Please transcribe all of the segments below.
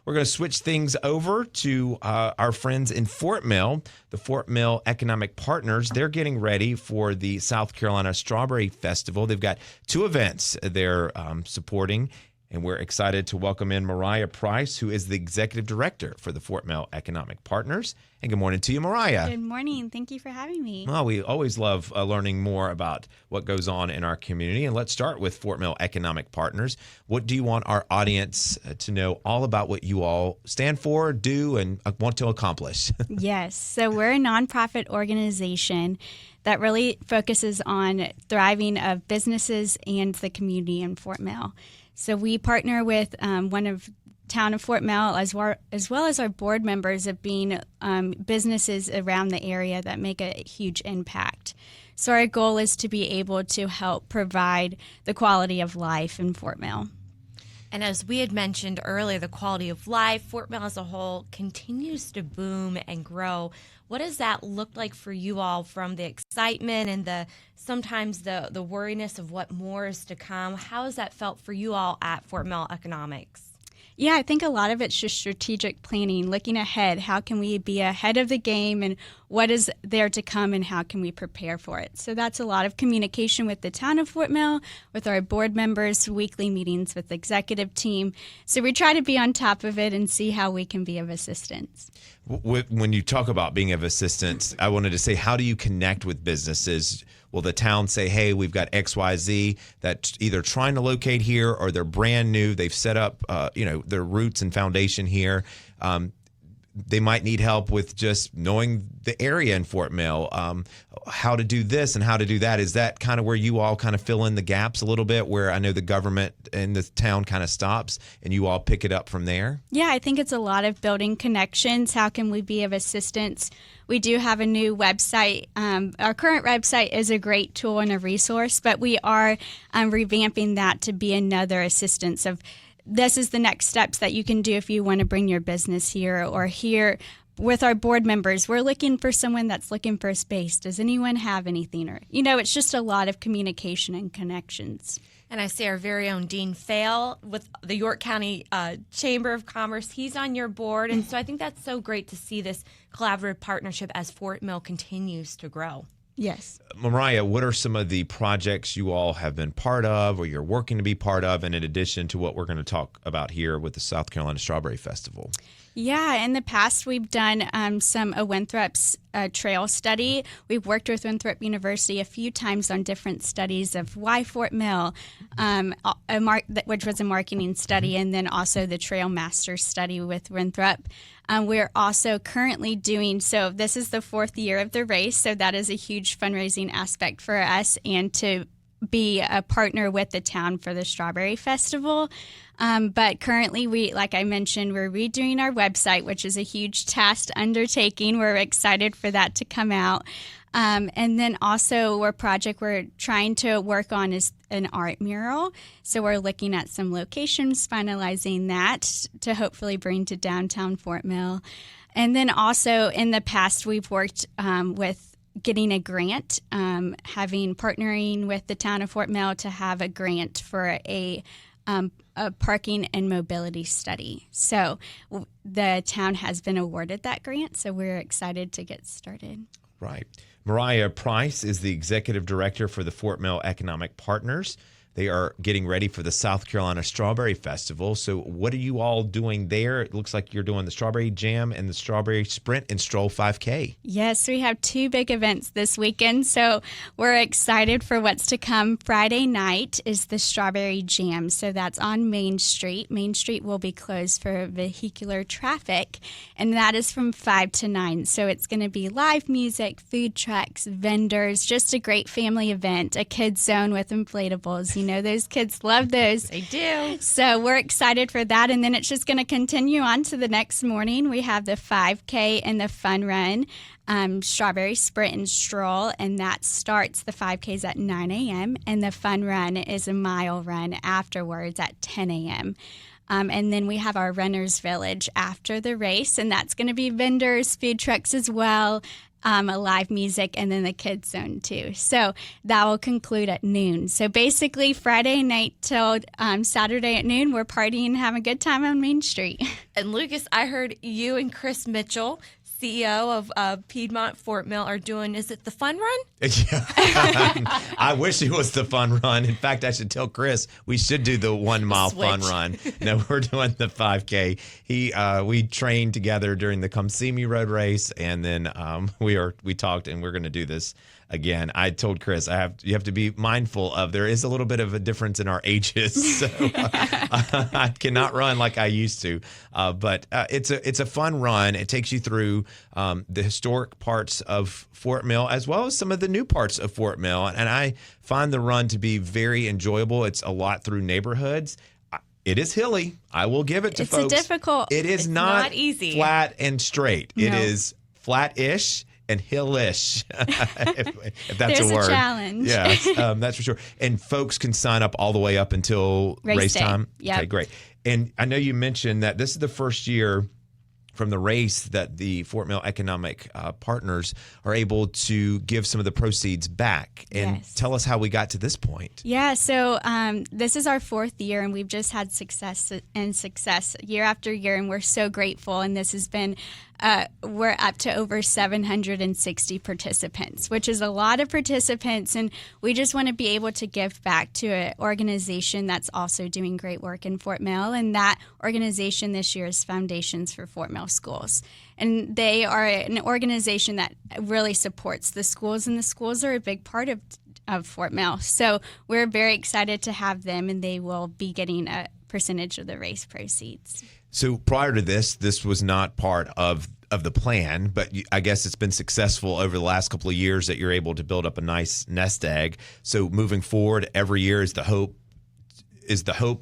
we're going to switch things over to our friends in Fort Mill, the Fort Mill Economic Partners. They're getting ready for the South Carolina Strawberry Festival. They've got 2 events they're supporting, and we're excited to welcome in Mariah Price, who is the Executive Director for the Fort Mill Economic Partners. And good morning to you, Mariah. Good morning. Thank you for having me. Well, we always love learning more about what goes on in our community. And let's start with Fort Mill Economic Partners. What do you want our audience to know all about what you all stand for, do, and want to accomplish? Yes. So we're a nonprofit organization that really focuses on thriving of businesses and the community in Fort Mill. So we partner with one of town of Fort Mill as well as our board members of being businesses around the area that make a huge impact. So our goal is to be able to help provide the quality of life in Fort Mill. And as we had mentioned earlier, the quality of life, Fort Mill as a whole continues to boom and grow. What does that look like for you all, from the excitement and sometimes the worriness of what more is to come? How has that felt for you all at Fort Mill Economics? Yeah, I think a lot of it's just strategic planning, looking ahead. How can we be ahead of the game, and what is there to come, and how can we prepare for it? So that's a lot of communication with the town of Fort Mill, with our board members, weekly meetings with the executive team. So we try to be on top of it and see how we can be of assistance. When you talk about being of assistance, I wanted to say, how do you connect with businesses? Will the town say, hey, we've got XYZ that's either trying to locate here or they're brand new, they've set up their roots and foundation here. They might need help with just knowing the area in Fort Mill, how to do this and how to do that. Is that kind of where you all kind of fill in the gaps a little bit, where I know the government and the town kind of stops and you all pick it up from there? Yeah, I think it's a lot of building connections. How can we be of assistance? We do have a new website. Our current website is a great tool and a resource, but we are revamping that to be another assistance of this is the next steps that you can do if you want to bring your business here, or here with our board members. We're looking for someone that's looking for a space. Does anyone have anything? Or, it's just a lot of communication and connections. And I see our very own Dean Fail with the York County Chamber of Commerce. He's on your board. And so I think that's so great to see this collaborative partnership as Fort Mill continues to grow. Yes. Mariah, what are some of the projects you all have been part of or you're working to be part of, and in addition to what we're going to talk about here with the South Carolina Strawberry Festival? Yeah, in the past we've done a Winthrop's trail study. We've worked with Winthrop University a few times on different studies of why Fort Mill, which was a marketing study, and then also the Trail Master study with Winthrop. We're also currently doing, so this is the 4th year of the race, so that is a huge fundraising aspect for us, and to be a partner with the town for the Strawberry Festival. But currently, like I mentioned, we're redoing our website, which is a huge task undertaking. We're excited for that to come out. And then also we're trying to work on is an art mural. So we're looking at some locations, finalizing that to hopefully bring to downtown Fort Mill. And then also in the past, we've worked with getting a grant, partnering with the town of Fort Mill to have a grant for a parking and mobility study. So the town has been awarded that grant, so we're excited to get started. Right. Mariah Price is the Executive Director for the Fort Mill Economic Partners. They are getting ready for the South Carolina Strawberry Festival. So what are you all doing there? It looks like you're doing the Strawberry Jam and the Strawberry Sprint and Stroll 5K. Yes, we have 2 big events this weekend, so we're excited for what's to come. Friday night is the Strawberry Jam, so that's on Main Street. Main Street will be closed for vehicular traffic, and that is from 5 to 9. So it's going to be live music, food trucks, vendors, just a great family event, a kids zone with inflatables. Those kids love those. They do. So we're excited for that. And then it's just going to continue on to the next morning. We have the 5K and the fun run, Strawberry Sprint Stroll. And that starts, the 5Ks at 9 a.m. And the fun run is a mile run afterwards at 10 a.m. And then we have our Runners Village after the race, and that's going to be vendors, food trucks as well, live music, and then the kids zone too. So that will conclude at noon. So basically Friday night till Saturday at noon, we're partying and having a good time on Main Street. And Lucas, I heard you and Chris Mitchell, CEO of Piedmont Fort Mill, are doing, is it the fun run? Yeah. I wish it was the fun run. In fact, I should tell Chris we should do the 1 mile fun run. No, we're doing the 5K. We trained together during the Come See Me Road race, and then we talked, and we're going to do this again. I told Chris you have to be mindful of there is a little bit of a difference in our ages, so I cannot run like I used to. But it's a fun run. It takes you through the historic parts of Fort Mill as well as some of the new parts of Fort Mill, and I find the run to be very enjoyable. It's a lot through neighborhoods. It is hilly. I will give it to folks. It's difficult. It's not easy. Flat and straight. No. It is flat-ish and hillish, if that's There's a word. There's a challenge. Yes, that's for sure. And folks can sign up all the way up until race time. Yep. Okay, great. And I know you mentioned that this is the first year from the race that the Fort Mill Economic Partners are able to give some of the proceeds back. And tell us how we got to this point. Yeah, so this is our 4th year, and we've just had success year after year, and we're so grateful. And this has been, we're up to over 760 participants, which is a lot of participants, and we just want to be able to give back to an organization that's also doing great work in Fort Mill, and that organization this year is Foundations for Fort Mill Schools. And they are an organization that really supports the schools, and the schools are a big part of Fort Mill. So we're very excited to have them, and they will be getting a percentage of the race proceeds. So prior to this was not part of the plan, but I guess it's been successful over the last couple of years that you're able to build up a nice nest egg. So moving forward, every year is the hope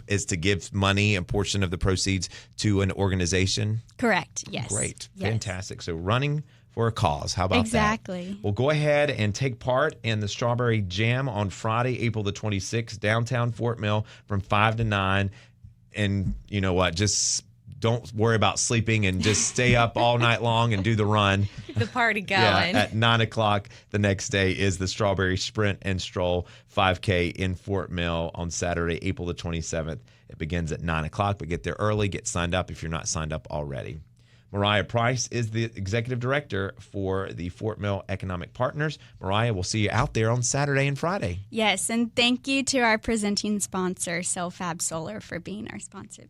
is to give money, a portion of the proceeds, to an organization? Correct, yes. Great, yes. Fantastic. So running for a cause. How about exactly. that? Well, go ahead and take part in the Strawberry Jam on Friday, April the 26th, downtown Fort Mill from 5 to 9. And you know what? Just don't worry about sleeping and just stay up all night long and do the run. The party going. Yeah, at 9 o'clock the next day is the Strawberry Sprint and Stroll 5K in Fort Mill on Saturday, April the 27th. It begins at 9 o'clock, but get there early. Get signed up if you're not signed up already. Mariah Price is the executive director for the Fort Mill Economic Partners. Mariah, we'll see you out there on Saturday and Friday. Yes, and thank you to our presenting sponsor, Selfab Solar, for being our sponsor.